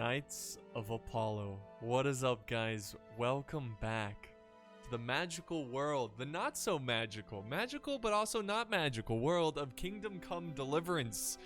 Knights of Apollo. What is up, guys? Welcome back to the magical world, the not so magical but also not magical world of Kingdom Come Deliverance.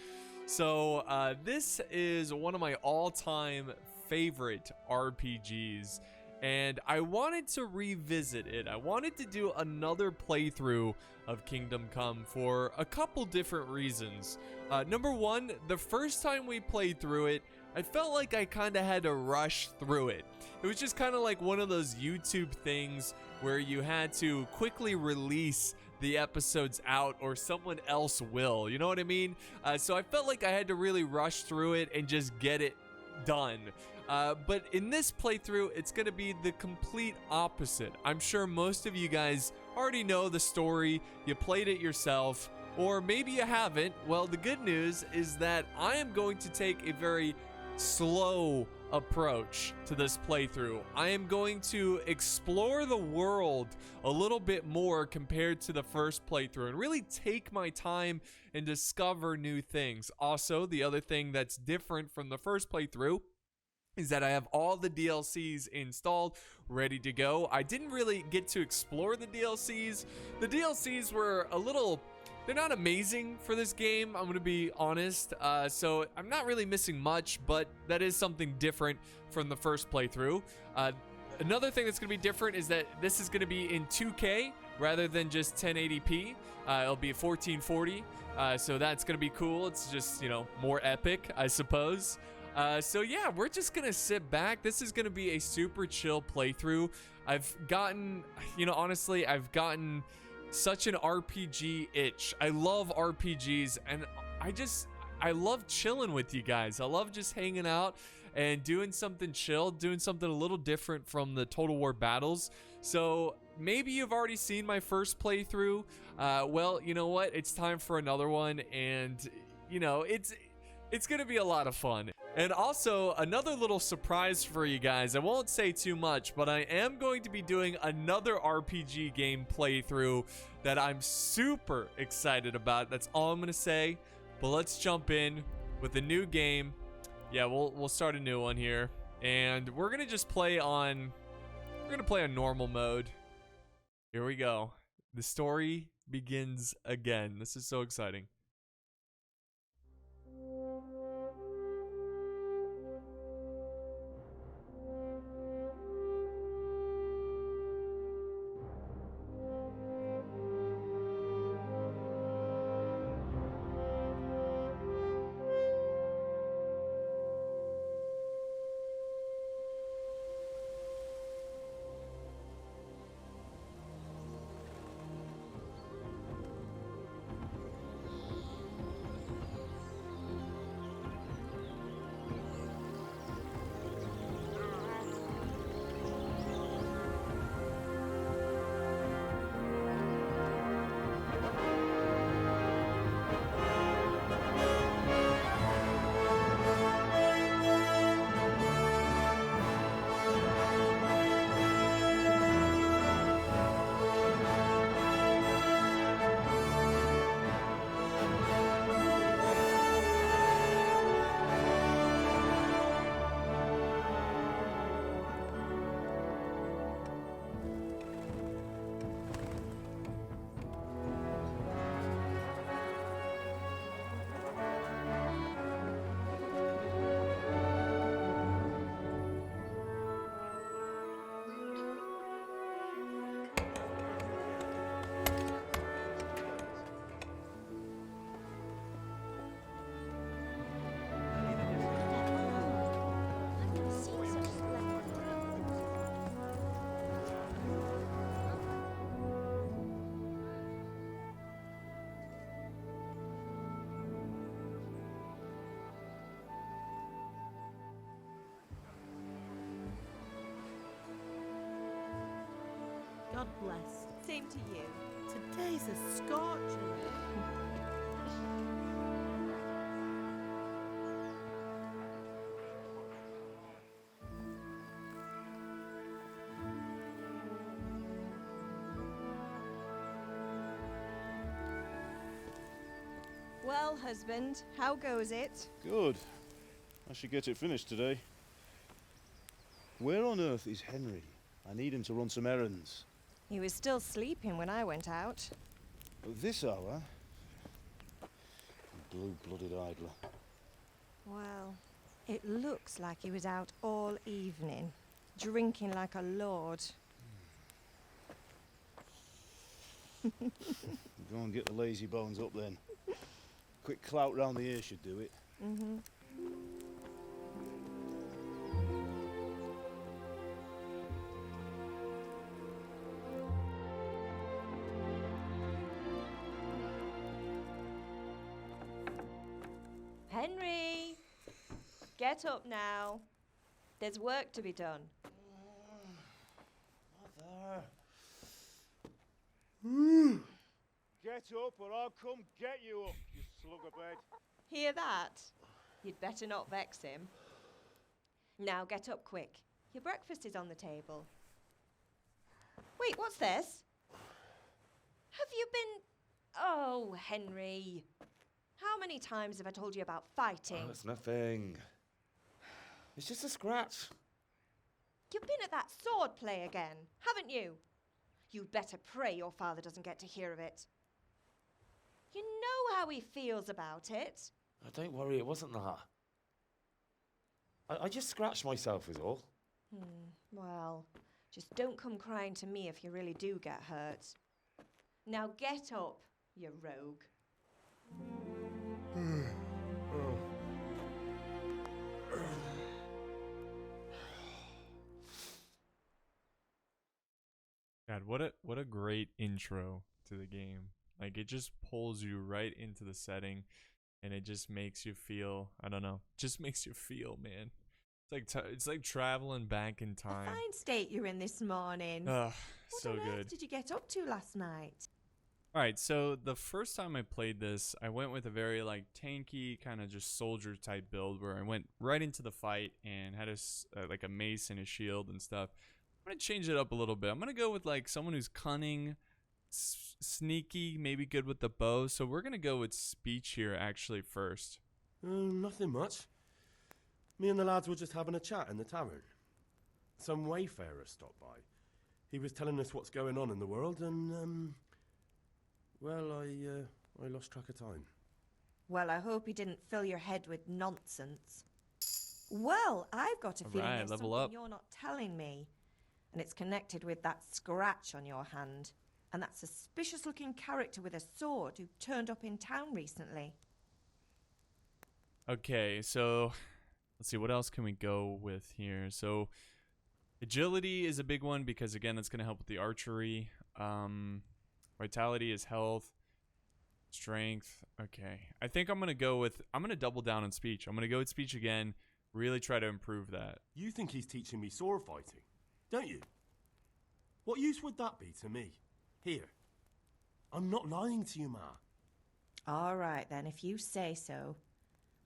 So this is one of my all-time favorite RPGs, and I wanted to revisit it. I wanted to do another playthrough of Kingdom Come for a couple different reasons. Number one, the first time we played through it, I felt like I kind of had to rush through it. It was just kind of like one of those YouTube things where you had to quickly release the episodes out or someone else will, you know what I mean? So I felt like I had to really rush through it and just get it done. But in this playthrough, it's going to be the complete opposite. I'm sure most of you guys already know the story, you played it yourself, or maybe you haven't. Well, the good news is that I am going to take a very slow approach to this playthrough. I am going to explore the world a little bit more compared to the first playthrough and really take my time and discover new things. Also, the other thing that's different from the first playthrough is that I have all the DLCs installed, ready to go. I didn't really get to explore the DLCs. The DLCs were a little... they're not amazing for this game, I'm going to be honest. So I'm not really missing much, but that is something different from the first playthrough. Another thing that's going to be different is that this is going to be in 2K rather than just 1080p. It'll be 1440. So that's going to be cool. It's just, you know, more epic, I suppose. So yeah, we're just going to sit back. This is going to be a super chill playthrough. I've gotten, you know, honestly, I've gotten such an RPG itch. I love RPGs, and I love chilling with you guys. I love just hanging out and doing something chill, doing something a little different from the Total War battles. So maybe you've already seen my first playthrough. Well, you know what? It's time for another one, and you know, it's gonna be a lot of fun. And also, another little surprise for you guys. I won't say too much, but I am going to be doing another RPG game playthrough that I'm super excited about. That's all I'm going to say. But let's jump in with a new game. Yeah, we'll start a new one here. And we're going to just play on... we're going to play on normal mode. Here we go. The story begins again. This is so exciting. God bless. Same to you. Today's a scorcher. Well, husband, how goes it? Good. I should get it finished today. Where on earth is Henry? I need him to run some errands. He was still sleeping when I went out. At this hour? Blue-blooded idler. Well, it looks like he was out all evening, drinking like a lord. Go and get the lazy bones up then. Quick clout round the ear should do it. Mm-hmm. Henry! Get up now. There's work to be done. Mother. Get up or I'll come get you up, you slug of bed. Hear that? You'd better not vex him. Now get up quick. Your breakfast is on the table. Wait, what's this? Have you been... Oh, Henry. How many times have I told you about fighting? Oh, it's nothing. It's just a scratch. You've been at that sword play again, haven't you? You'd better pray your father doesn't get to hear of it. You know how he feels about it. Oh, don't worry, it wasn't that. I just scratched myself is all. Well, just don't come crying to me if you really do get hurt. Now get up, you rogue. God, what a great intro to the game. Like, it just pulls you right into the setting, and it just makes you feel, I don't know, just makes you feel, man. It's like traveling back in A time. fine state you're in this morning. Ugh, What so on good. earth did you get up to last night? All right, so the first time I played this, I went with a very like tanky kind of just soldier type build where I went right into the fight and had like a mace and a shield and stuff. I'm gonna change it up a little bit. I'm gonna go with like someone who's cunning, sneaky, maybe good with the bow. So we're gonna go with speech here actually first. Nothing much. Me and the lads were just having a chat in the tavern. Some wayfarer stopped by. He was telling us what's going on in the world and, well, I lost track of time. Well, I hope he didn't fill your head with nonsense. Well, I've got a feeling Alright, there's level something up. you're not telling me. And it's connected with that scratch on your hand. And that suspicious-looking character with a sword who turned up in town recently. Okay, so let's see, what else can we go with here? So agility is a big one because again, that's gonna help with the archery. Vitality is health. Strength. Okay. I think I'm gonna double down on speech. I'm gonna go with speech again. Really try to improve that. You think he's teaching me sword fighting, don't you? What use would that be to me? Here. I'm not lying to you, Ma. All right, then, if you say so.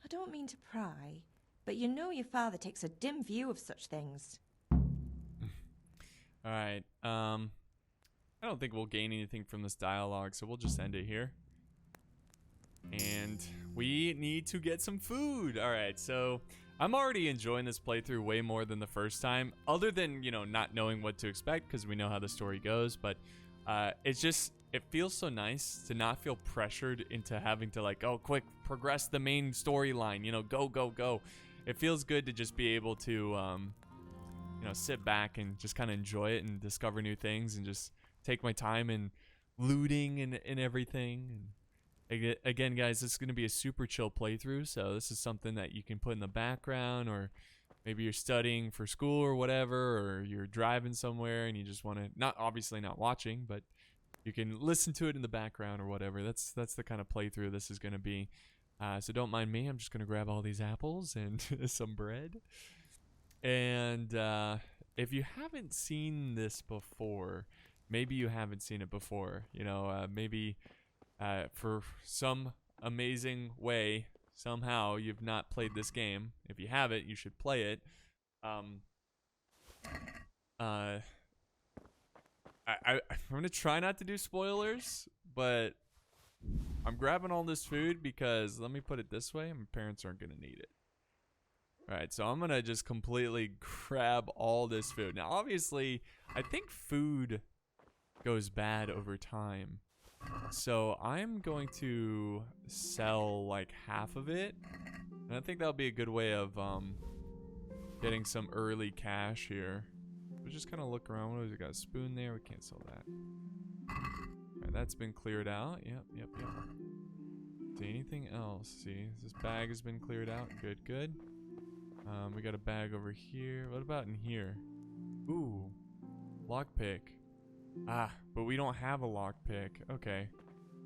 I don't mean to pry, but you know your father takes a dim view of such things. Alright. I don't think we'll gain anything from this dialogue, so we'll just end it here. And we need to get some food. Alright, so I'm already enjoying this playthrough way more than the first time, other than, you know, not knowing what to expect because we know how the story goes, but it feels so nice to not feel pressured into having to like, oh, quick, progress the main storyline, you know, go. It feels good to just be able to, you know, sit back and just kind of enjoy it and discover new things and just take my time and looting and everything. And again, guys, this is going to be a super chill playthrough, so this is something that you can put in the background, or maybe you're studying for school or whatever, or you're driving somewhere and you just want to, obviously not watching, but you can listen to it in the background or whatever. That's the kind of playthrough this is going to be. So don't mind me. I'm just going to grab all these apples and some bread. And if you haven't seen this before, maybe you haven't seen it before, you know, maybe for some amazing way, somehow you've not played this game. If you have it, you should play it. I'm gonna try not to do spoilers, but I'm grabbing all this food because, let me put it this way, my parents aren't gonna need it. Alright, so I'm gonna just completely grab all this food. Now, obviously, I think food goes bad over time. So I'm going to sell like half of it. And I think that'll be a good way of getting some early cash here. We'll just kind of look around. What do we got? A spoon there. We can't sell that. Alright, that's been cleared out. Yep. See anything else? See, this bag has been cleared out. Good. We got a bag over here. What about in here? Ooh, lockpick. Ah, but we don't have a lockpick. Okay,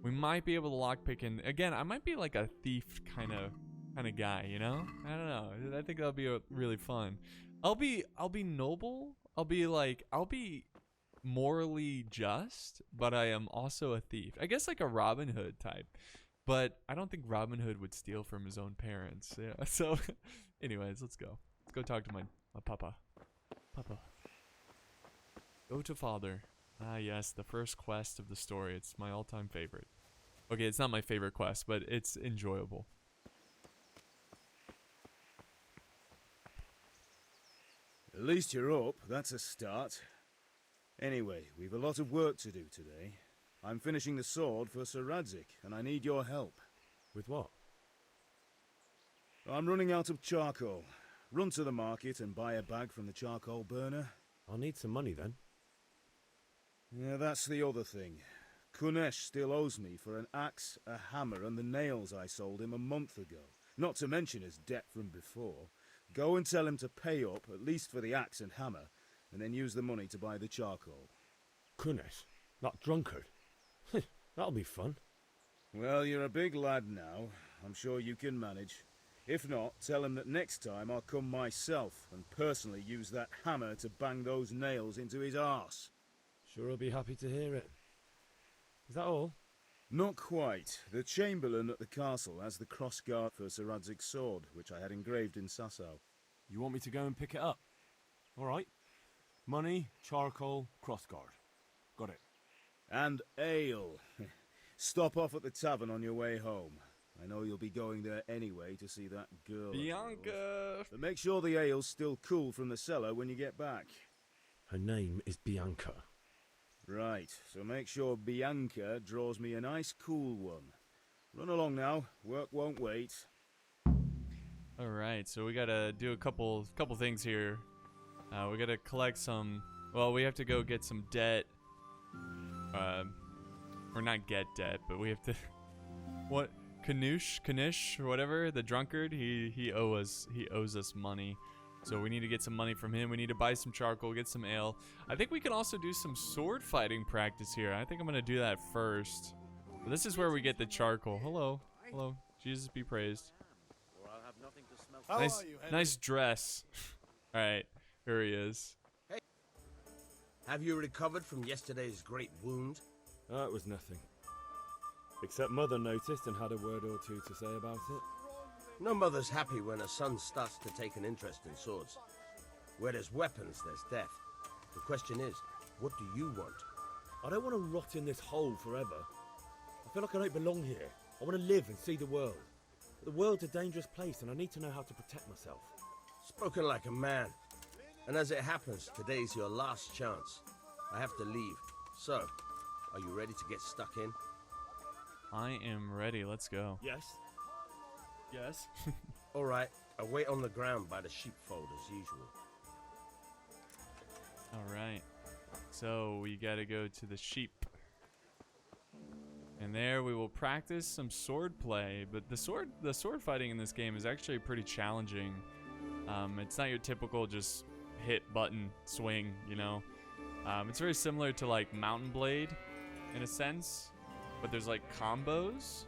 we might be able to lockpick in. Again, I might be like a thief kind of guy, you know? I don't know. I think that'll be really fun. I'll be noble. I'll be morally just, but I am also a thief. I guess like a Robin Hood type. But I don't think Robin Hood would steal from his own parents. Yeah. So, anyways, let's go. Let's go talk to my papa. Papa. Go to father. Ah, yes, the first quest of the story. It's my all-time favorite. Okay, it's not my favorite quest, but it's enjoyable. At least you're up. That's a start. Anyway, we've a lot of work to do today. I'm finishing the sword for Sir Radzik, and I need your help. With what? I'm running out of charcoal. Run to the market and buy a bag from the charcoal burner. I'll need some money then. Yeah, that's the other thing. Kuneh still owes me for an axe, a hammer, and the nails I sold him a month ago. Not to mention his debt from before. Go and tell him to pay up, at least for the axe and hammer, and then use the money to buy the charcoal. Kuneh? That drunkard? That'll be fun. Well, you're a big lad now. I'm sure you can manage. If not, tell him that next time I'll come myself and personally use that hammer to bang those nails into his arse. Sure, I'll be happy to hear it. Is that all? Not quite. The Chamberlain at the castle has the Crossguard for Sir Radzik's sword, which I had engraved in Sasau. You want me to go and pick it up? All right. Money, charcoal, Crossguard. Got it. And ale. Stop off at the tavern on your way home. I know you'll be going there anyway to see that girl of yours. Bianca! But make sure the ale's still cool from the cellar when you get back. Her name is Bianca. Right, so make sure Bianca draws me a nice cool one. Run along now, work won't wait. Alright, so we gotta do a couple things here. We gotta collect some, well, we have to go get some debt. Or not get debt, but we have to, what, Kuneh, or whatever, the drunkard, he owes us money. So we need to get some money from him. We need to buy some charcoal, get some ale. I think we can also do some sword fighting practice here. I think I'm gonna do that first. But this is where we get the charcoal. Hello. Jesus be praised. Nice dress. Alright, here he is. Hey. Have you recovered from yesterday's great wound? It was nothing. Except Mother noticed and had a word or two to say about it. No mother's happy when her son starts to take an interest in swords. Where there's weapons, there's death. The question is, what do you want? I don't want to rot in this hole forever. I feel like I don't belong here. I want to live and see the world. But the world's a dangerous place and I need to know how to protect myself. Spoken like a man. And as it happens, today's your last chance. I have to leave. So, are you ready to get stuck in? I am ready. Let's go. Yes. Yes. All right, I'll wait on the ground by the sheepfold as usual. All right. So we gotta go to the sheep. And there we will practice some sword play. But the sword fighting in this game is actually pretty challenging. It's not your typical just hit button swing, you know. It's very similar to like Mountain Blade in a sense, but there's like combos.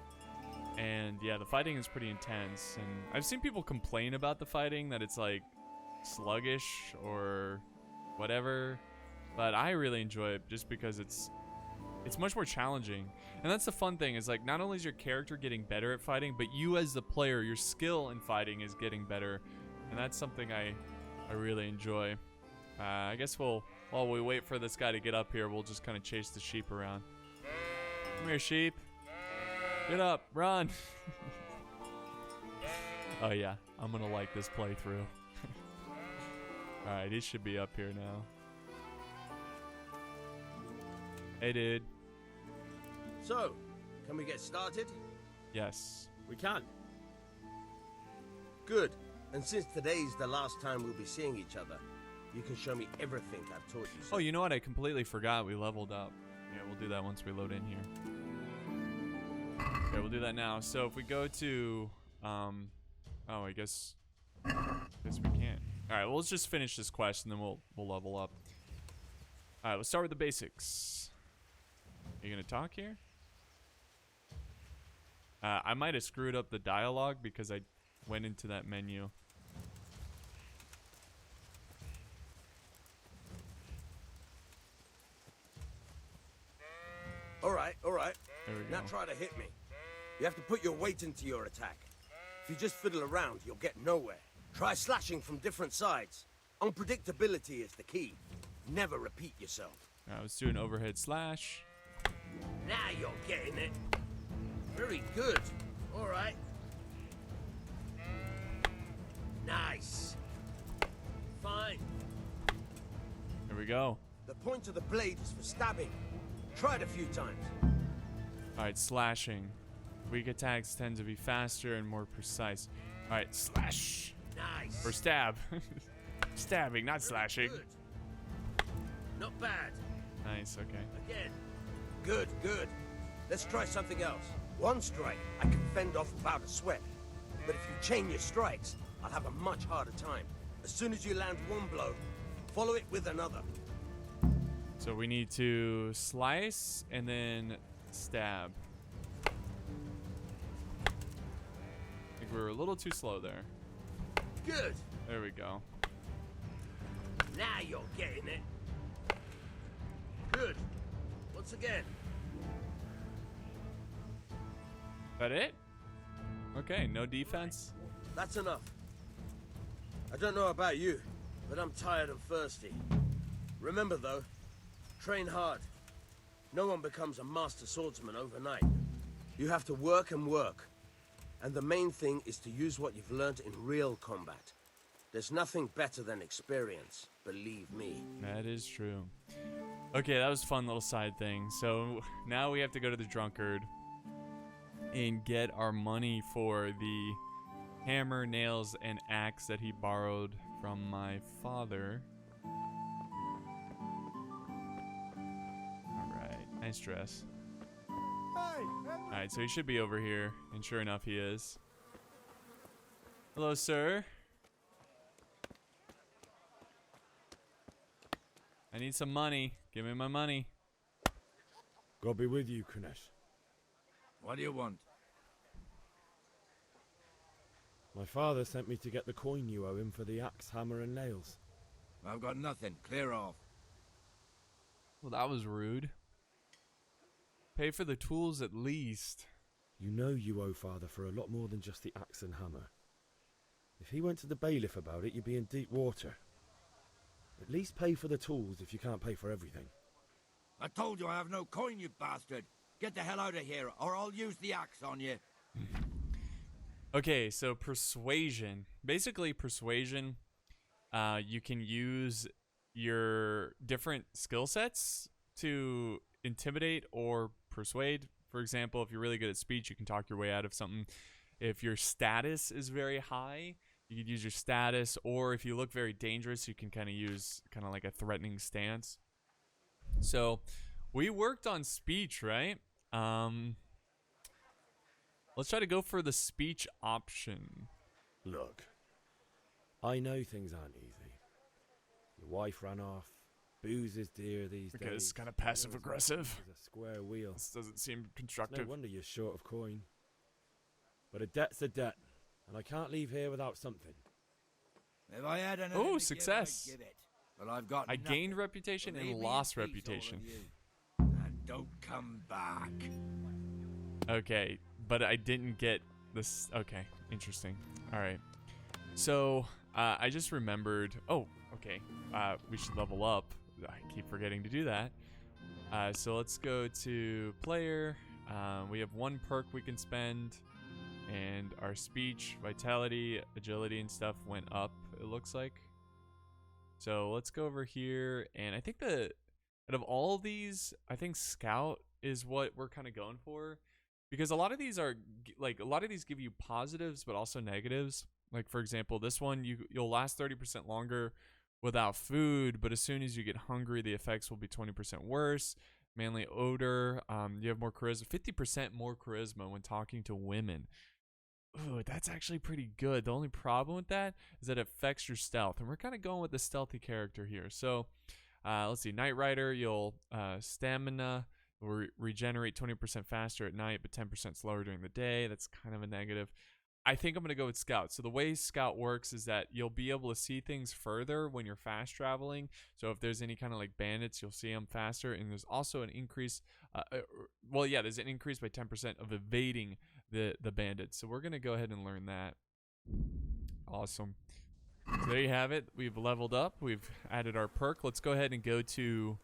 And yeah, the fighting is pretty intense. And I've seen people complain about the fighting, that it's like sluggish or whatever. But I really enjoy it just because it's much more challenging. And that's the fun thing, is like not only is your character getting better at fighting, but you as the player, your skill in fighting is getting better. And that's something I really enjoy. I guess while we wait for this guy to get up here, we'll just kind of chase the sheep around. Come here, sheep. Get up, run. Oh yeah, I'm gonna like this playthrough. Alright, he should be up here now. Hey dude. So, can we get started? Yes. We can. Good. And since today's the last time we'll be seeing each other, you can show me everything I've taught you. Oh, you know what? I completely forgot. We leveled up. Yeah, we'll do that once we load in here. Okay, we'll do that now. So if we go to, oh, I guess we can't. All right, well, let's just finish this quest and then we'll level up. All right, let's start with the basics. Are you gonna talk here? I might have screwed up the dialogue because I went into that menu. All right. There we Now go. try to hit me. You have to put your weight into your attack. If you just fiddle around, you'll get nowhere. Try slashing from different sides. Unpredictability is the key. Never repeat yourself. All right, let's do an overhead slash. Now you're getting it. Very good. All right. Nice. Fine. There we go. The point of the blade is for stabbing. Try it a few times. Alright, slashing. Weak attacks tend to be faster and more precise. Alright, slash. Nice. Or stab. Stabbing, not Very slashing. good. Not bad. Nice, okay. Again. Good. Let's try something else. One strike, I can fend off without a sweat. But if you chain your strikes, I'll have a much harder time. As soon as you land one blow, follow it with another. So we need to slice and then stab. I think we were a little too slow there. Good. There we go. Now you're getting it. Good. Once again. That it? Okay, no defense. That's enough. I don't know about you, but I'm tired and thirsty. Remember though, train hard. No one becomes a master swordsman overnight. You have to work and work. And the main thing is to use what you've learned in real combat. There's nothing better than experience, believe me. That is true. Okay, that was a fun little side thing. So now we have to go to the drunkard and get our money for the hammer, nails, and axe that he borrowed from my father. Alright, nice dress. Alright, so he should be over here, and sure enough he is. Hello, sir. I need some money. Give me my money. God be with you, Kuneh. What do you want? My father sent me to get the coin you owe him for the axe, hammer, and nails. I've got nothing. Clear off. Well, that was rude. Pay for the tools at least. You know you owe father for a lot more than just the axe and hammer. If he went to the bailiff about it, you'd be in deep water. At least pay for the tools if you can't pay for everything. I told you I have no coin, you bastard. Get the hell out of here, or I'll use the axe on you. Okay, so persuasion. Basically, persuasion, you can use your different skill sets to intimidate or persuade. For example, if you're really good at speech, you can talk your way out of something. If your status is very high, you could use your status, or if you look very dangerous, you can kind of use kind of like a threatening stance. So we worked on speech, right? Let's try to go for the speech option. Look, I know things aren't easy. Your wife ran off. Booze is dear these days. Okay, it's kind of passive aggressive. It's a square wheel. This doesn't seem It's no constructive. wonder you're short of coin. But a debt's a debt, and I can't leave here without something. If I had anything Oh, to success. give, I'd give it. But I've got I nothing. gained reputation So and leave me lost in peace, reputation. all of you. And don't come back. Okay, but I didn't get this. Okay, interesting. All right. So I just remembered. Oh, okay. We should level up. I keep forgetting to do that. So let's go to player. We have one perk we can spend. And our speech, vitality, agility, and stuff went up, it looks like. So let's go over here. And I think that out of all these, I think Scout is what we're kind of going for. Because a lot of these are, like, a lot of these give you positives, but also negatives. Like, for example, this one, you'll last 30% longer without food, but as soon as you get hungry, the effects will be 20% worse. Manly odor, you have more charisma, 50% more charisma when talking to women. Ooh, that's actually pretty good. The only problem with that is that it affects your stealth, and we're kind of going with the stealthy character here. So, let's see, Night Rider, you'll stamina will regenerate 20% faster at night, but 10% slower during the day. That's kind of a negative. I think I'm going to go with Scout. So the way Scout works is that you'll be able to see things further when you're fast traveling. So if there's any kind of like bandits, you'll see them faster. And there's also an increase. There's an increase by 10% of evading the bandits. So we're going to go ahead and learn that. Awesome. So there you have it. We've leveled up. We've added our perk. Let's go ahead and go to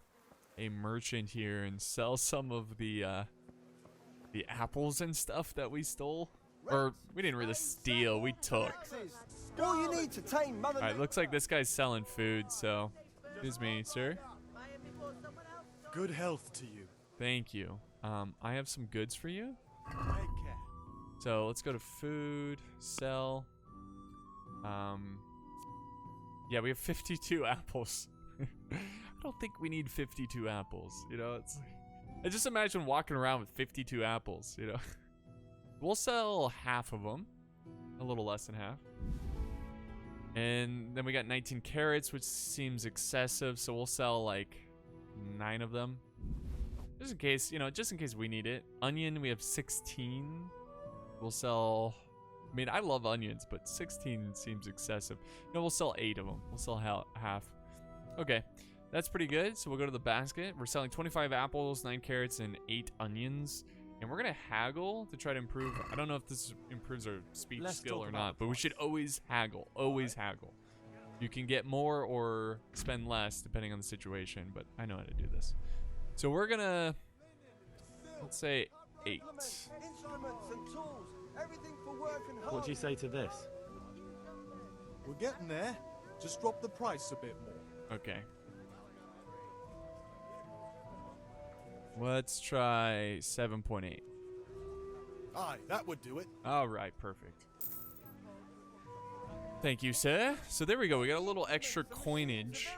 a merchant here and sell some of the apples and stuff that we stole. Or, we didn't really steal, we took. All you need to tame Mother. Alright, looks like this guy's selling food, so. Excuse me, sir. Good health to you. Thank you. I have some goods for you. Take care. So, let's go to food, sell. Yeah, we have 52 apples. I don't think we need 52 apples, you know? It's like, I just imagine walking around with 52 apples, you know? We'll sell half of them. A little less than half. And then we got 19 carrots, which seems excessive. So we'll sell like 9 of them. Just in case, just in case we need it. Onion, we have 16. We'll sell... I mean, I love onions, but 16 seems excessive. No, we'll sell 8 of them. We'll sell half. Okay. That's pretty good. So we'll go to the basket. We're selling 25 apples, 9 carrots, and 8 onions. And we're going to haggle to try to improve. I don't know if this improves our speech skill or not, but we should always haggle. Always haggle. You can get more or spend less depending on the situation, but I know how to do this. So we're going to, let's say 8. What do you say to this? We're getting there. Just drop the price a bit more. Okay. Let's try 7.8. Aye, that would do it. All right, perfect. Thank you, sir. So there we go. We got a little extra coinage,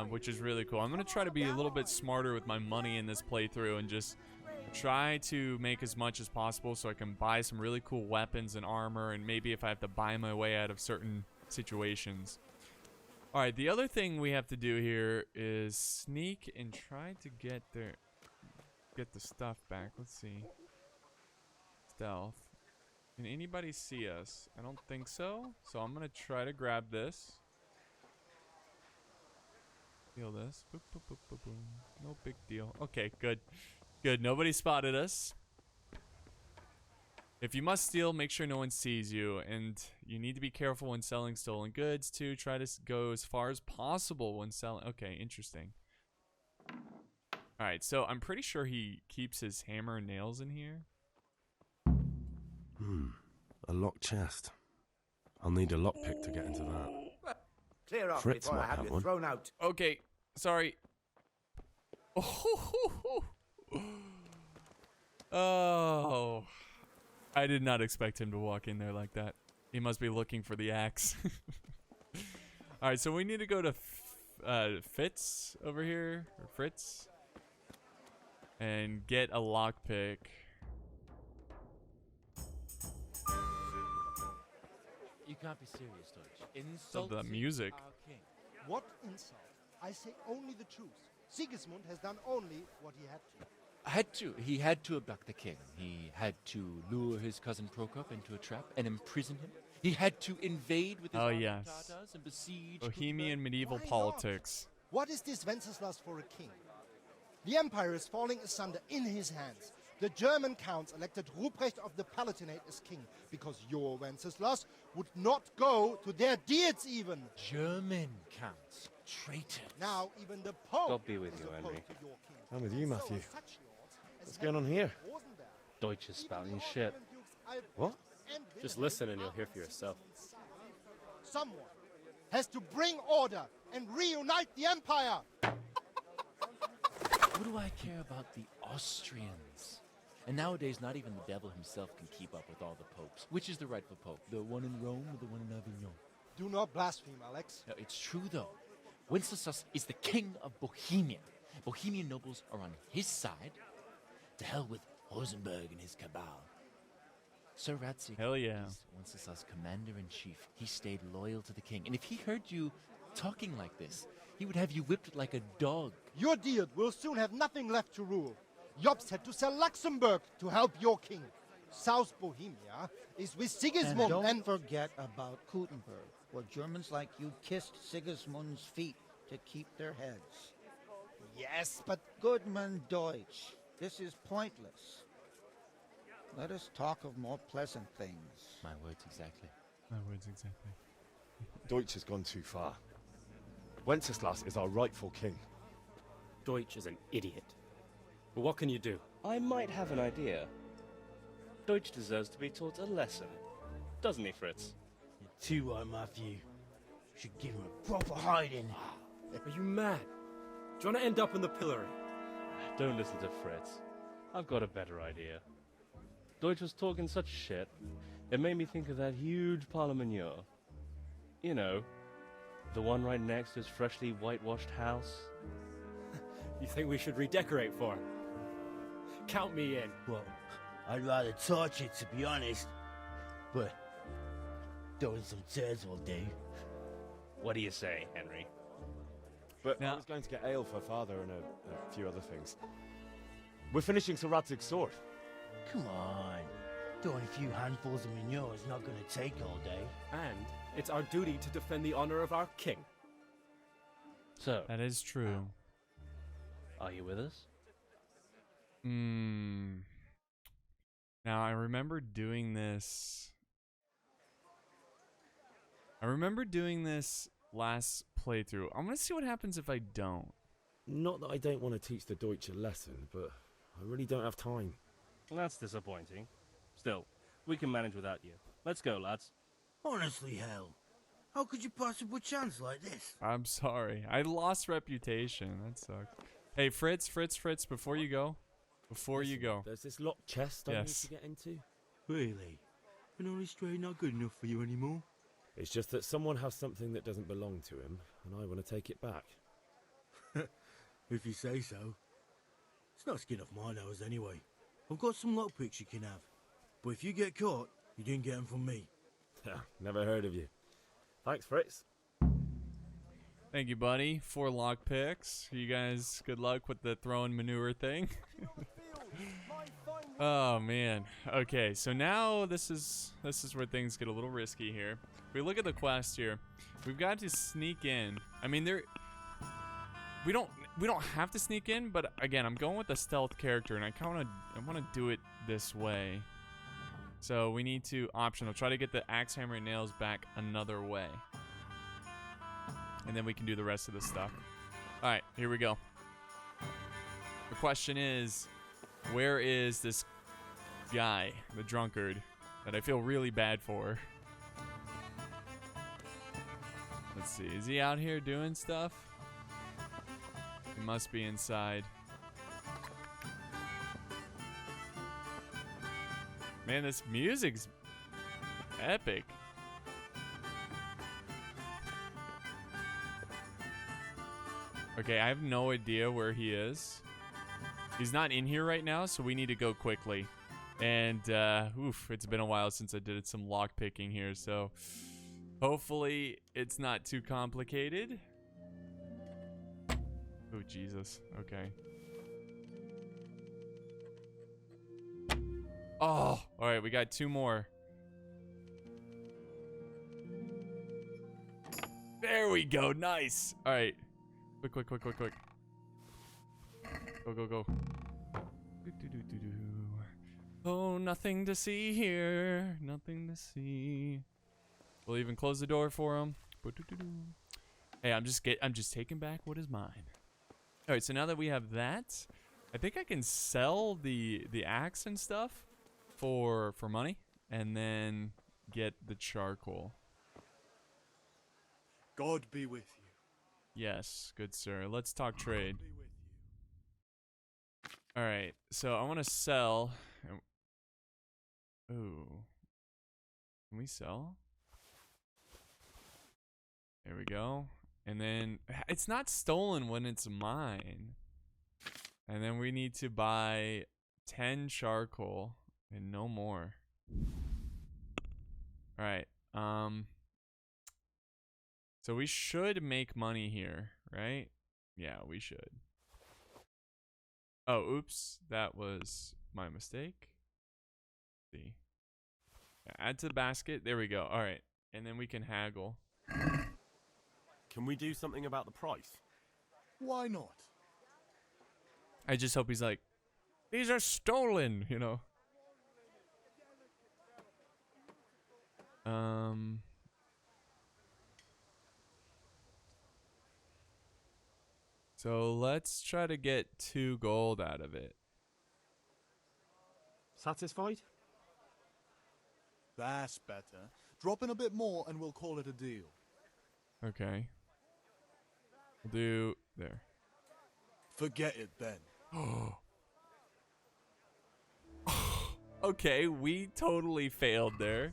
which is really cool. I'm going to try to be a little bit smarter with my money in this playthrough and just try to make as much as possible so I can buy some really cool weapons and armor, and maybe if I have to buy my way out of certain situations. All right, the other thing we have to do here is sneak and try to get the stuff back. Let's see. Stealth. Can anybody see us? I don't think so. So I'm gonna try to grab this. Steal this. Boop, boop, boop, boop, boom. No big deal. Okay, good. Good. Nobody spotted us. If you must steal, make sure no one sees you. And you need to be careful when selling stolen goods too. Try to go as far as possible when selling. Okay, interesting. Alright, so I'm pretty sure he keeps his hammer and nails in here. A locked chest. I'll need a lockpick to get into that. Clear off Fritz before I might have have you one. thrown out. Okay, sorry. Oh, I did not expect him to walk in there like that. He must be looking for the axe. Alright, so we need to go to Fritz over here, or Fritz, and get a lockpick. You can't be serious, Deutsch. Insult The music. our king. What insult? I say only the truth. Sigismund has done only what he had to. He had to abduct the king. He had to lure his cousin Prokop into a trap and imprison him. He had to invade with his army of Tatars and besiege Bohemian medieval Why politics. not? What is this Wenceslas for a king? The empire is falling asunder in his hands. The German counts elected Ruprecht of the Palatinate as king because your Wenceslas would not go to their deeds even. German counts. Traitors. Now even the Pope God be with is you, opposed Henry. to your king. I'm with you, Matthew. So such lords as What's going on here? Rosenberg, Deutsch is spouting even shit. Dukes Albrecht, What? and will Just help listen and you'll our hear for yourself. Someone has to bring order and reunite the empire. What do I care about the Austrians? And nowadays, not even the devil himself can keep up with all the popes. Which is the rightful pope? The one in Rome or the one in Avignon? Do not blaspheme, Alex. No, it's true, though. Wenceslas is the king of Bohemia. Bohemian nobles are on his side. To hell with Rosenberg and his cabal. Sir Ratzik Hell yeah. is Wenceslas' commander-in-chief. He stayed loyal to the king. And if he heard you talking like this, he would have you whipped like a dog. Your deal will soon have nothing left to rule. Jobst had to sell Luxembourg to help your king. South Bohemia is with Sigismund and don't forget about Gutenberg, where Germans like you kissed Sigismund's feet to keep their heads. Yes, but Goodman Deutsch, this is pointless. Let us talk of more pleasant things. My words exactly. My words exactly. Deutsch has gone too far. Wenceslas is our rightful king. Deutsch is an idiot. But what can you do? I might have an idea. Deutsch deserves to be taught a lesson. Doesn't he, Fritz? You're too right, Matthew. Should give him a proper hiding. Are you mad? Do you want to end up in the pillory? Don't listen to Fritz. I've got a better idea. Deutsch was talking such shit, it made me think of that huge parliament. You know, the one right next to his freshly whitewashed house. You think we should redecorate for him? Count me in. Well, I'd rather torch it, to be honest. But throwing some tears will do. What do you say, Henry? But Now- I was going to get ale for father and a few other things. We're finishing Sir Radzig's sword. Come on. Throwing a few handfuls of manure is not going to take all day. And it's our duty to defend the honor of our king. So, That is true. are you with us? Now, I remember doing this. Last playthrough. I'm gonna see what happens if I don't. Not that I don't want to teach the Deutsch a lesson, but I really don't have time. That's disappointing. Still, we can manage without you. Let's go, lads. Honestly, hell. How could you possibly chance like this? I'm sorry. I lost reputation. That sucks. Hey, Fritz, before you go. There's this locked chest I need Yes. to get into. Really? An honest straight not good enough for you anymore? It's just that someone has something that doesn't belong to him, and I want to take it back. If you say so. It's not skin off my nose anyway. I've got some lockpicks you can have. But if you get caught, you didn't get them from me. Never heard of you. Thanks, Fritz. Thank you, buddy. 4 lockpicks. You guys, good luck with the throwing manure thing. Oh man. Okay, so now this is where things get a little risky here. If we look at the quest here, we've got to sneak in. I mean, we don't have to sneak in, but again, I'm going with the stealth character, and I want to do it this way. So we need to optional try to get the axe, hammer, and nails back another way, and then we can do the rest of the stuff. All right, here we go. The question is, where is this guy, the drunkard, that I feel really bad for? Let's see, is he out here doing stuff? He must be inside. Man, this music's epic. Okay, I have no idea where he is. He's not in here right now, so we need to go quickly. And, it's been a while since I did some lock picking here, so hopefully it's not too complicated. Oh, Jesus. Okay. Oh, all right, we got 2 more. There we go. Nice. All right. Quick. Go. Oh, nothing to see here. Nothing to see. We'll even close the door for him. Hey, I'm just taking back what is mine. All right, so now that we have that, I think I can sell the axe and stuff for money. and then get the charcoal. God be with you. Yes, good sir. Let's talk trade. Alright, so I want to sell. Ooh. Can we sell? There we go. And then it's not stolen when it's mine. And then we need to buy 10 charcoal and no more. Alright. So we should make money here, right? Yeah, we should. Oh, oops. That was my mistake. Let's see. Yeah, add to the basket. There we go. Alright. And then we can haggle. Can we do something about the price? Why not? I just hope he's like, these are stolen, you know. So let's try to get 2 gold out of it. Satisfied? That's better. Drop in a bit more and we'll call it a deal. Okay. We'll do there. Forget it then. Okay, we totally failed there.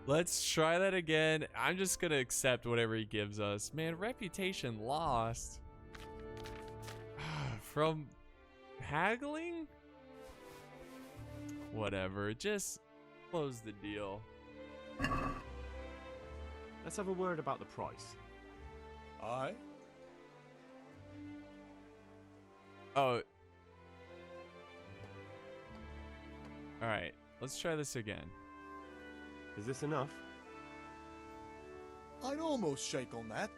Let's try that again. I'm just gonna accept whatever he gives us. Man, reputation lost. From haggling? Whatever, just close the deal. Let's have a word about the price. Aye? Oh. Alright, let's try this again. Is this enough? I'd almost shake on that.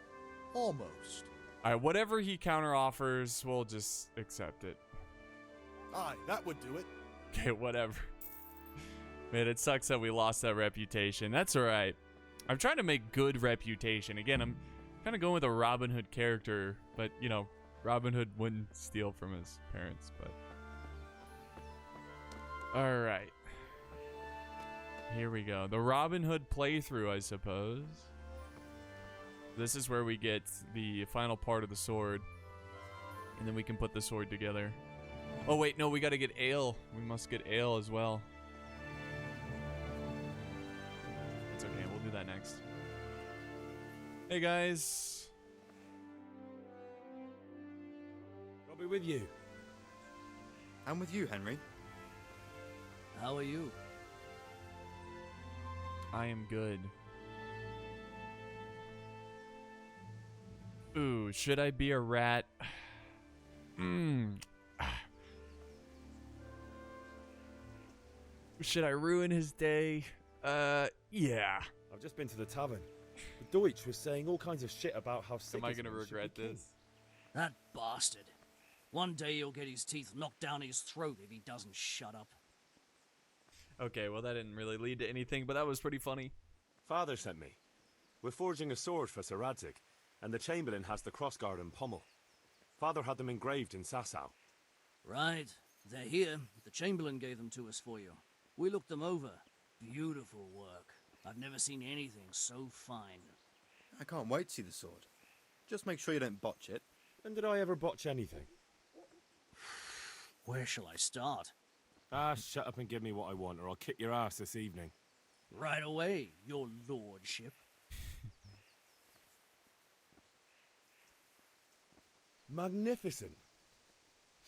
Almost. Alright, whatever he counter offers, we'll just accept it. Aye, that would do it. Okay, whatever. Man, it sucks that we lost that reputation. That's alright. I'm trying to make good reputation. Again, I'm kind of going with a Robin Hood character, but, you know, Robin Hood wouldn't steal from his parents, but... Alright. Here we go. The Robin Hood playthrough, I suppose. This is where we get the final part of the sword. And then we can put the sword together. Oh, wait, no, we gotta get ale. We must get ale as well. It's okay, we'll do that next. Hey, guys. I'll be with you. I'm with you, Henry. How are you? I am good. Ooh, should I be a rat? Should I ruin his day? Yeah. I've just been to the tavern. The Deutsch was saying all kinds of shit about how sick. Am I gonna regret this? That bastard. One day he'll get his teeth knocked down his throat if he doesn't shut up. Okay, well that didn't really lead to anything, but that was pretty funny. Father sent me. We're forging a sword for Sir Radzig, and the Chamberlain has the Crossguard and pommel. Father had them engraved in Sasau. Right. They're here. The Chamberlain gave them to us for you. We looked them over. Beautiful work. I've never seen anything so fine. I can't wait to see the sword. Just make sure you don't botch it. When did I ever botch anything? Where shall I start? Ah, shut up and give me what I want, or I'll kick your ass this evening. Right away, your lordship. Magnificent.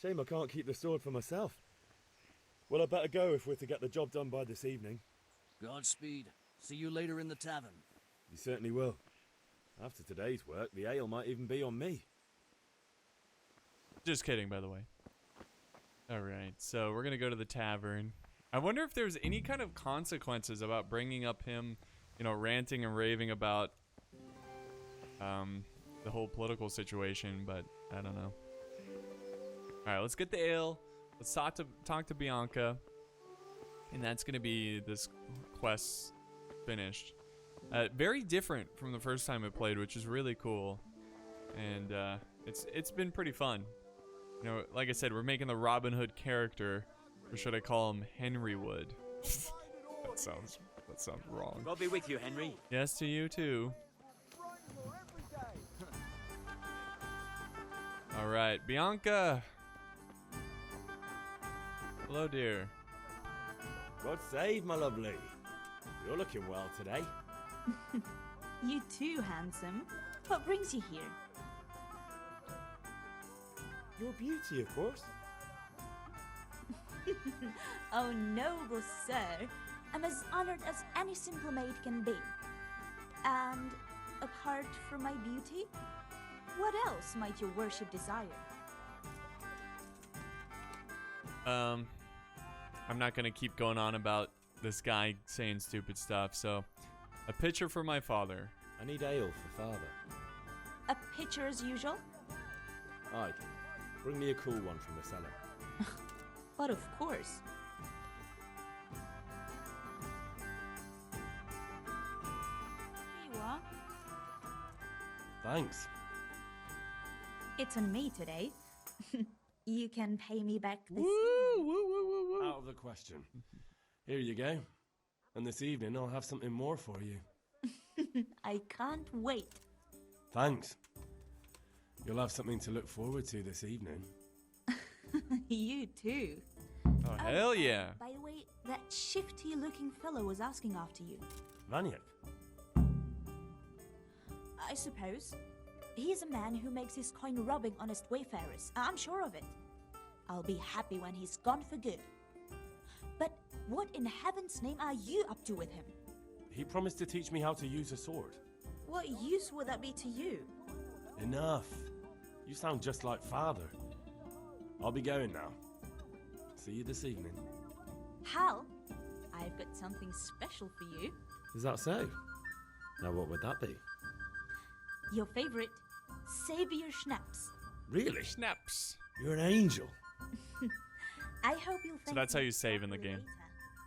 Shame I can't keep the sword for myself. Well, I better go if we're to get the job done by this evening. Godspeed. See you later in the tavern. You certainly will. After today's work, the ale might even be on me. Just kidding, by the way. Alright, so we're gonna go to the tavern. I wonder if there's any kind of consequences about bringing up him, you know, ranting and raving about the whole political situation, but I don't know. Alright, let's get the ale. Let's talk to Bianca. And that's gonna be this quest finished. Very different from the first time I played, which is really cool. And it's been pretty fun. You know, like I said, we're making the Robin Hood character, or should I call him Henry Wood? That sounds wrong. God be with you, Henry. Yes, to you too. All right, Bianca. Hello, dear. God save, my lovely. You're looking well today. You too, handsome. What brings you here? Your beauty, of course. Oh, noble sir. I'm as honored as any simple maid can be. And apart from my beauty, what else might your worship desire? I'm not gonna keep going on about this guy saying stupid stuff, so a pitcher for my father. I need ale for father. A pitcher as usual? Aye. Bring me a cool one from the cellar. But of course. Here you are. Thanks. It's on me today. You can pay me back this Out of the question. Here you go. And this evening I'll have something more for you. I can't wait. Thanks. You'll have something to look forward to this evening. You too. Oh, hell yeah. By the way, that shifty-looking fellow was asking after you. Vaniac. I suppose. He's a man who makes his coin robbing honest wayfarers. I'm sure of it. I'll be happy when he's gone for good. But what in heaven's name are you up to with him? He promised to teach me how to use a sword. What use would that be to you? Enough. You sound just like father. I'll be going now. See you this evening. Hal, I've got something special for you. Is that so? Now what would that be? Your favorite, Savior Schnapps. Really? Snaps. You're an angel. I hope you'll thank So that's how me you save in the game. later.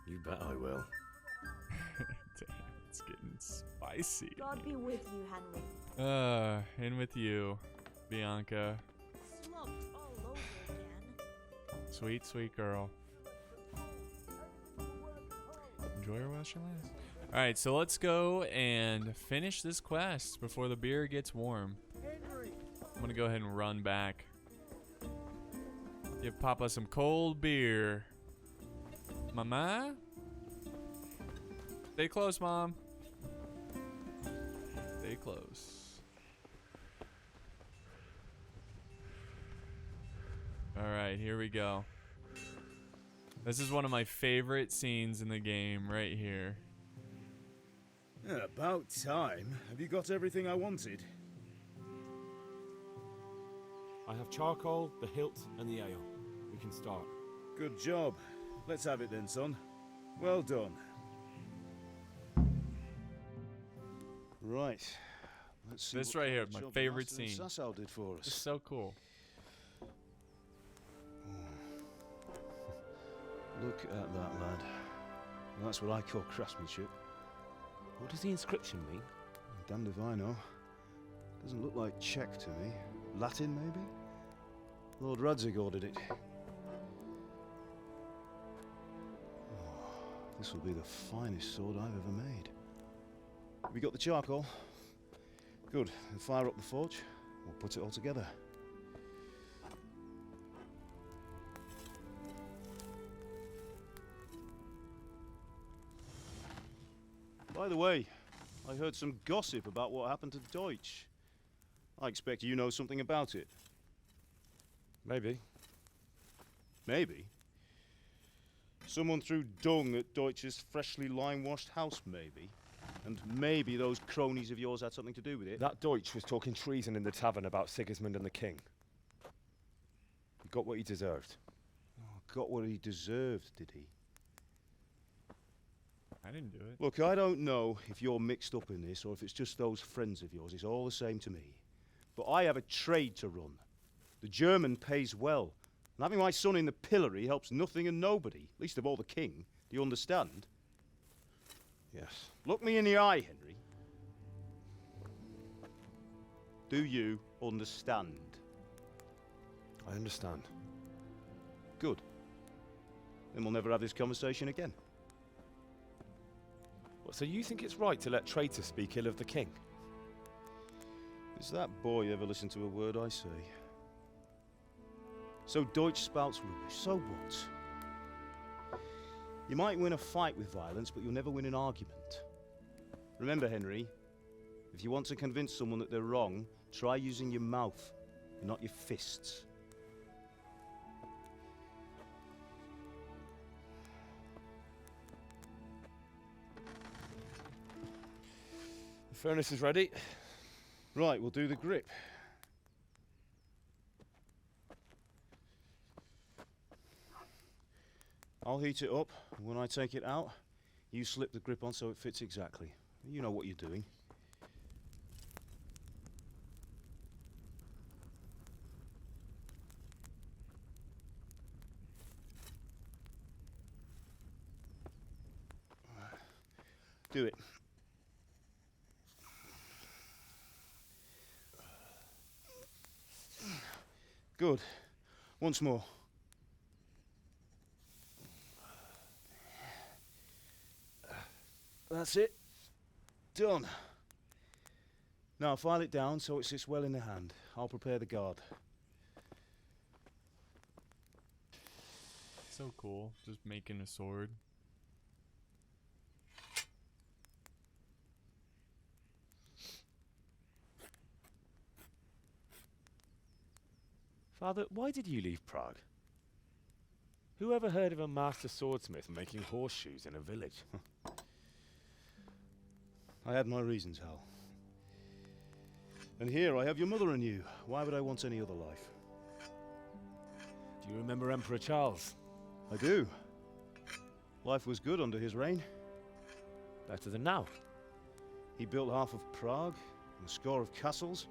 You bet I will. Damn, it's getting spicy. God be with you, Henry. In with you, Bianca. Slumped all over again. Sweet, sweet girl. Enjoy her while she lasts. Alright, so let's go and finish this quest before the beer gets warm. I'm gonna go ahead and run back. Give Papa some cold beer. Mama? Stay close, Mom. Stay close. Alright, here we go. This is one of my favorite scenes in the game, right here. Yeah, about time. Have you got everything I wanted? I have charcoal, the hilt, and the ale. We can start. Good job. Let's have it then, son. Well done. Right. Let's see This what right here, kind of my job favorite Master and scene. Sasau did for It's us. so cool. Look at that, lad. That's what I call craftsmanship. What does the inscription mean? Damned if I know. Doesn't look like Czech to me. Latin, maybe? Lord Radzig ordered it. Oh, this will be the finest sword I've ever made. Have you got the charcoal? Good. Then fire up the forge. We'll put it all together. By the way, I heard some gossip about what happened to Deutsch. I expect you know something about it. Maybe. Maybe? Someone threw dung at Deutsch's freshly lime-washed house, maybe? And maybe those cronies of yours had something to do with it? That Deutsch was talking treason in the tavern about Sigismund and the king. He got what he deserved. Oh, got what he deserved, did he? I didn't do it. Look, I don't know if you're mixed up in this or if it's just those friends of yours. It's all the same to me. But I have a trade to run. The German pays well. And having my son in the pillory helps nothing and nobody, least of all the king. Do you understand? Yes. Look me in the eye, Henry. Do you understand? I understand. Good. Then we'll never have this conversation again. What, so you think it's right to let traitors speak ill of the king? Does that boy ever listen to a word I say? So Deutsch spouts rubbish, so what? You might win a fight with violence, but you'll never win an argument. Remember, Henry, if you want to convince someone that they're wrong, try using your mouth, and not your fists. The furnace is ready. Right, we'll do the grip. I'll heat it up, and when I take it out, you slip the grip on so it fits exactly. You know what you're doing. Do it. Good. Once more. That's it. Done. Now file it down so it sits well in the hand. I'll prepare the guard. So cool, just making a sword. Father, why did you leave Prague? Who ever heard of a master swordsmith making horseshoes in a village? I had my reasons, Hal. And here I have your mother and you. Why would I want any other life? Do you remember Emperor Charles? I do. Life was good under his reign. Better than now. He built half of Prague, and a score of castles,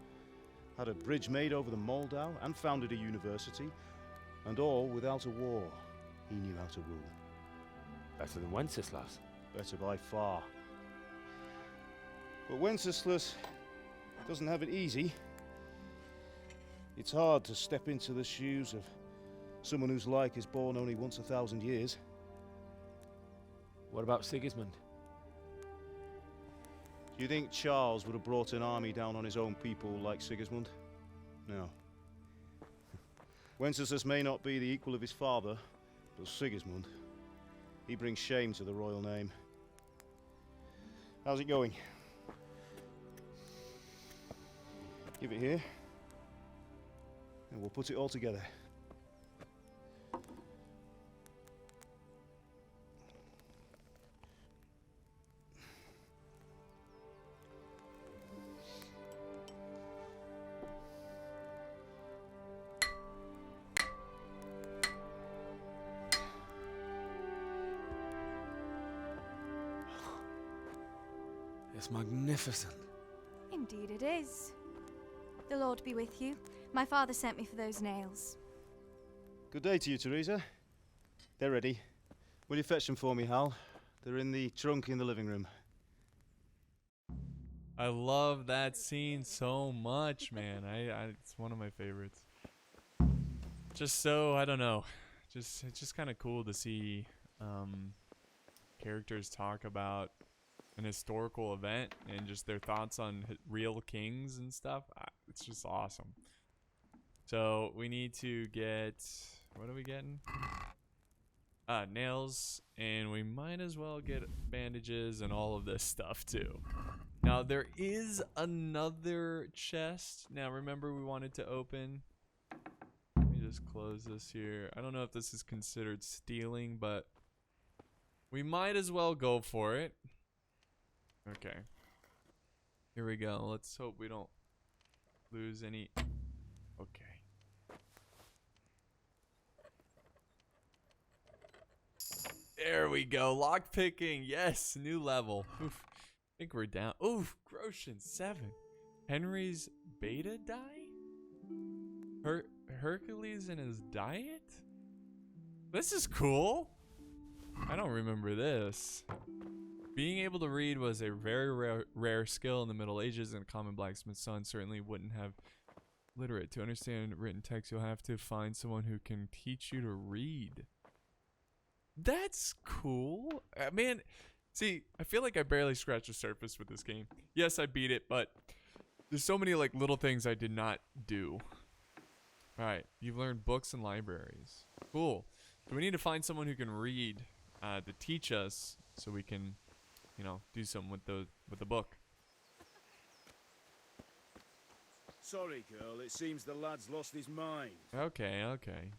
had a bridge made over the Moldau, and founded a university, and all without a war. He knew how to rule. Better than Wenceslas. Better by far. But Wenceslas doesn't have it easy. It's hard to step into the shoes of someone whose like is born only once 1,000 years. What about Sigismund? Do you think Charles would have brought an army down on his own people like Sigismund? No. Wenceslas may not be the equal of his father, but Sigismund, he brings shame to the royal name. How's it going? Give it here, and we'll put it all together. It's magnificent. Indeed it is. The Lord be with you. My father sent me for those nails. Good day to you, Teresa. They're ready. Will you fetch them for me, Hal? They're in the trunk in the living room. I love that scene so much, man. It's one of my favorites. Just so, I don't know. It's just kind of cool to see characters talk about an historical event and just their thoughts on real kings and stuff. It's just awesome. So we need to get, what are we getting? Nails, and we might as well get bandages and all of this stuff too. Now there is another chest. Now remember we wanted to open. Let me just close this here. I don't know if this is considered stealing, but we might as well go for it. Okay. Here we go. Let's hope we don't lose any. Okay. There we go. Lockpicking. Yes. New level. Oof. I think we're down. Oof. Groshin 7. Henry's beta die? Hercules in his diet? This is cool. I don't remember this. Being able to read was a very rare skill in the Middle Ages, and a common blacksmith's son certainly wouldn't have literate. To understand written text, you'll have to find someone who can teach you to read. That's cool. Man, See, I feel like I barely scratched the surface with this game. Yes, I beat it, but there's so many like little things I did not do. Alright, you've learned books and libraries. Cool. Do we need to find someone who can read to teach us so we can, you know, do something with the book? Sorry, girl. It seems the lad's lost his mind. Okay, okay.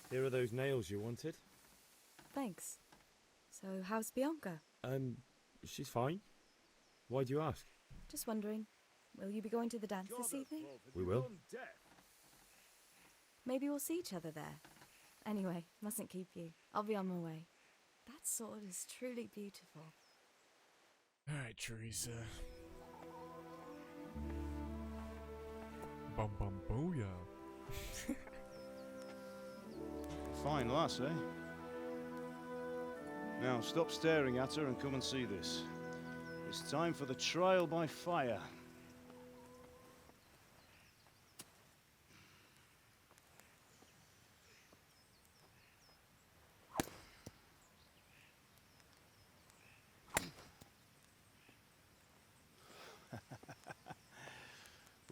Here are those nails you wanted. Thanks. So, how's Bianca? She's fine. Why do you ask? Just wondering, will you be going to the dance this evening? We will. Maybe we'll see each other there. Anyway, mustn't keep you. I'll be on my way. That sword is truly beautiful. Alright, Teresa. Bum bum booyah. Fine lass, eh? Now stop staring at her and come and see this. It's time for the trial by fire.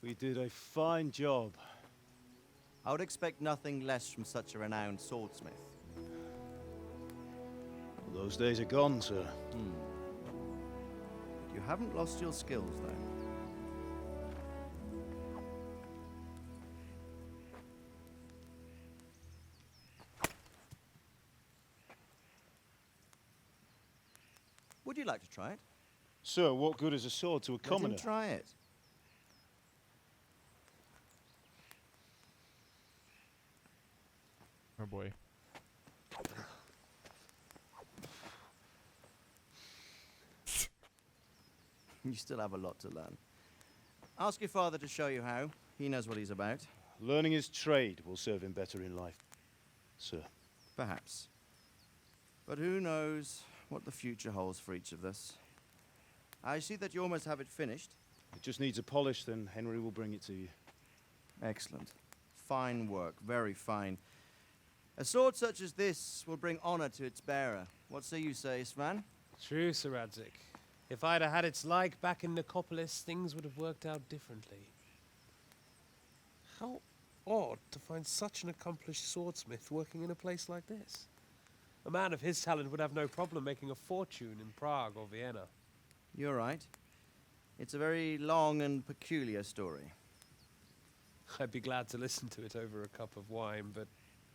We did a fine job. I would expect nothing less from such a renowned swordsmith. Well, those days are gone, sir. You haven't lost your skills, though. Would you like to try it? Sir, what good is a sword to a commoner? Let him try it. Oh boy. You still have a lot to learn. Ask your father to show you how. He knows what he's about. Learning his trade will serve him better in life, sir. Perhaps. But who knows what the future holds for each of us. I see that you almost have it finished. It just needs a polish, then Henry will bring it to you. Excellent. Fine work, very fine. A sword such as this will bring honor to its bearer. What say you, Svan? True, Sir Radzik. If I'd have had its like back in Nicopolis, things would have worked out differently. How odd to find such an accomplished swordsmith working in a place like this. A man of his talent would have no problem making a fortune in Prague or Vienna. You're right. It's a very long and peculiar story. I'd be glad to listen to it over a cup of wine, but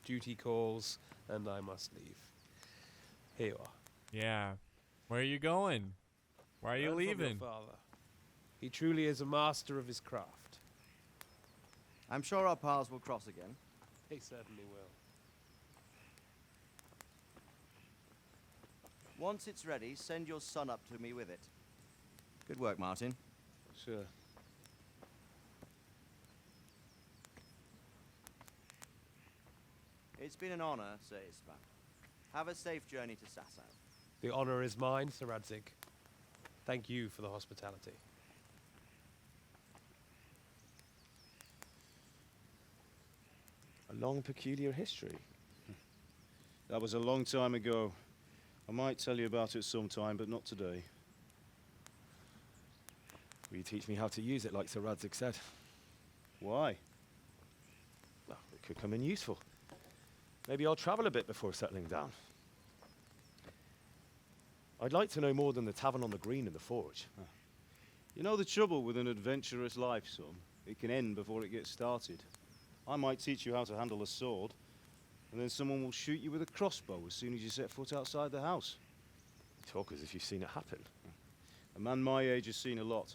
duty calls, and I must leave. Here you are. Yeah. Where are you going? Why are you Learn from your leaving? father. He truly is a master of his craft. I'm sure our paths will cross again. He certainly will. Once it's ready, send your son up to me with it. Good work, Martin. Sure. It's been an honor, Sir Ispan. Have a safe journey to Sasau. The honor is mine, Sir Radzik. Thank you for the hospitality. A long, peculiar history. That was a long time ago. I might tell you about it sometime, but not today. Will you teach me how to use it, like Sir Radzik said? Why? Well, it could come in useful. Maybe I'll travel a bit before settling down. I'd like to know more than the tavern on the green and the forge. You know the trouble with an adventurous life, son? It can end before it gets started. I might teach you how to handle a sword, and then someone will shoot you with a crossbow as soon as you set foot outside the house. You talk as if you've seen it happen. A man my age has seen a lot.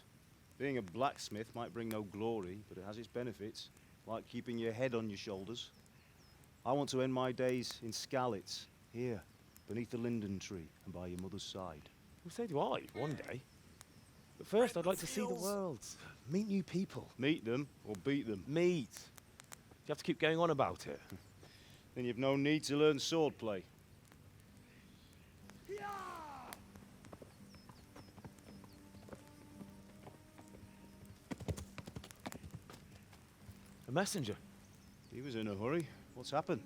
Being a blacksmith might bring no glory, but it has its benefits, like keeping your head on your shoulders. I want to end my days in Skalitz, here, beneath the linden tree and by your mother's side. Well, so do I, one day. But first, I'd like to see the world, meet new people. Meet them or beat them? Meet. You have to keep going on about it. Then you've no need to learn swordplay. A messenger. He was in a hurry. What's happened?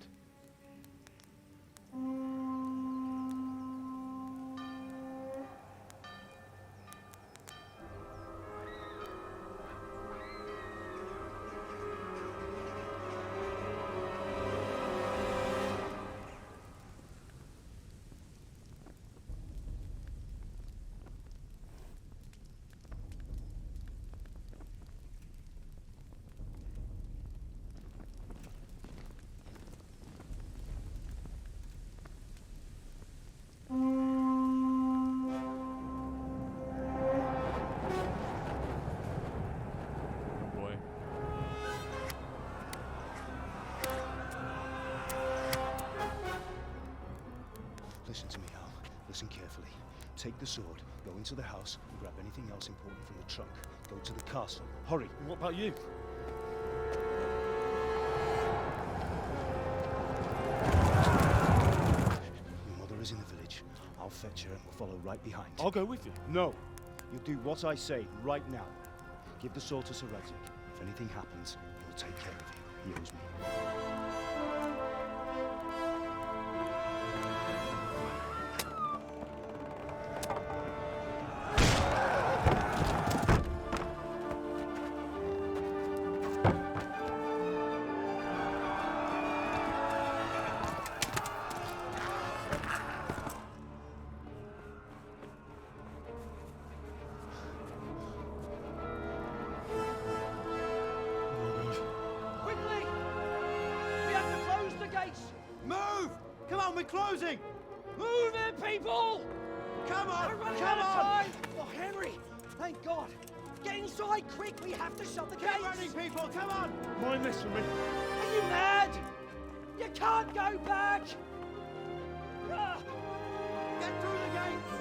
take the sword, go into the house, and grab anything else important from the trunk. Go to the castle. Hurry. And what about you? Your mother is in the village. I'll fetch her and we'll follow right behind. I'll go with you. No. You do what I say right now. Give the sword to Sir Radzik. If anything happens, he'll take care of you. He owes me. Quickly! We have to close the gates! Move! Come on, we're closing! Move it, people! Come on! We're running out of time! Oh, Henry! Thank God! Get inside, quick! We have to shut the gates! Get running, people! Come on! Mind this for me. Are you mad? You can't go back! Ah! Get through the gates!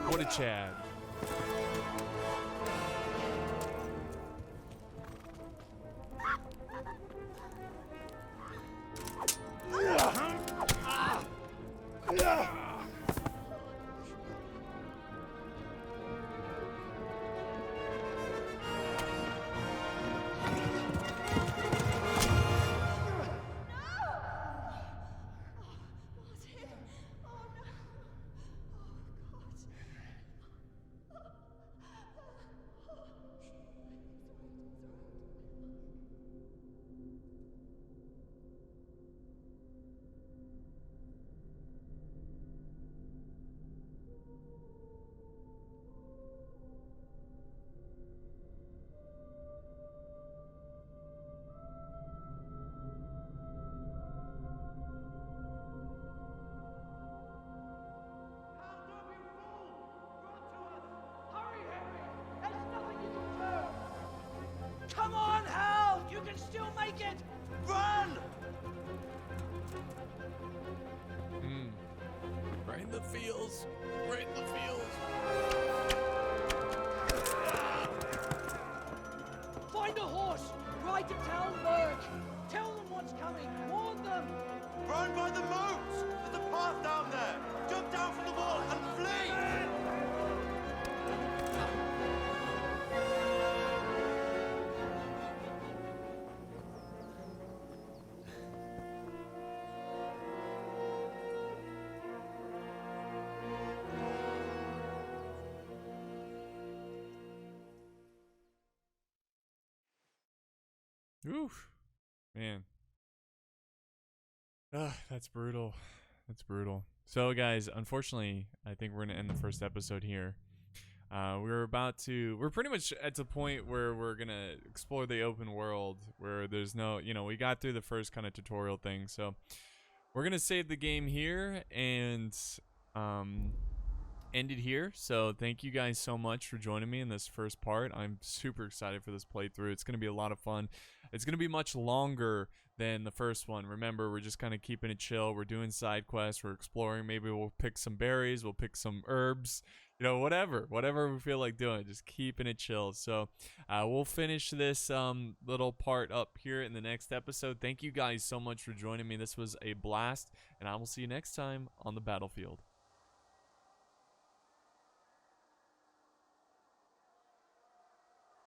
What a Chad. Come on, Hal! You can still make it! Run! Right in the fields. Right in the fields. Find a horse! Ride to Talmberg! Tell them what's coming! Warn them! Run by the moats! There's a path down there! Jump down from the wall and flee! Oof. Man. That's brutal. That's brutal. So guys, unfortunately, I think we're gonna end the first episode here. We're pretty much at the point where we're gonna explore the open world where there's no, we got through the first kind of tutorial thing. So we're gonna save the game here and end it here. So thank you guys so much for joining me in this first part. I'm super excited for this playthrough. It's gonna be a lot of fun. It's gonna be much longer than the first one. Remember, we're just kind of keeping it chill. We're doing side quests. We're exploring. Maybe we'll pick some berries. We'll pick some herbs. Whatever we feel like doing. Just keeping it chill. So we'll finish this little part up here in the next episode. Thank you guys so much for joining me. This was a blast, and I will see you next time on the battlefield.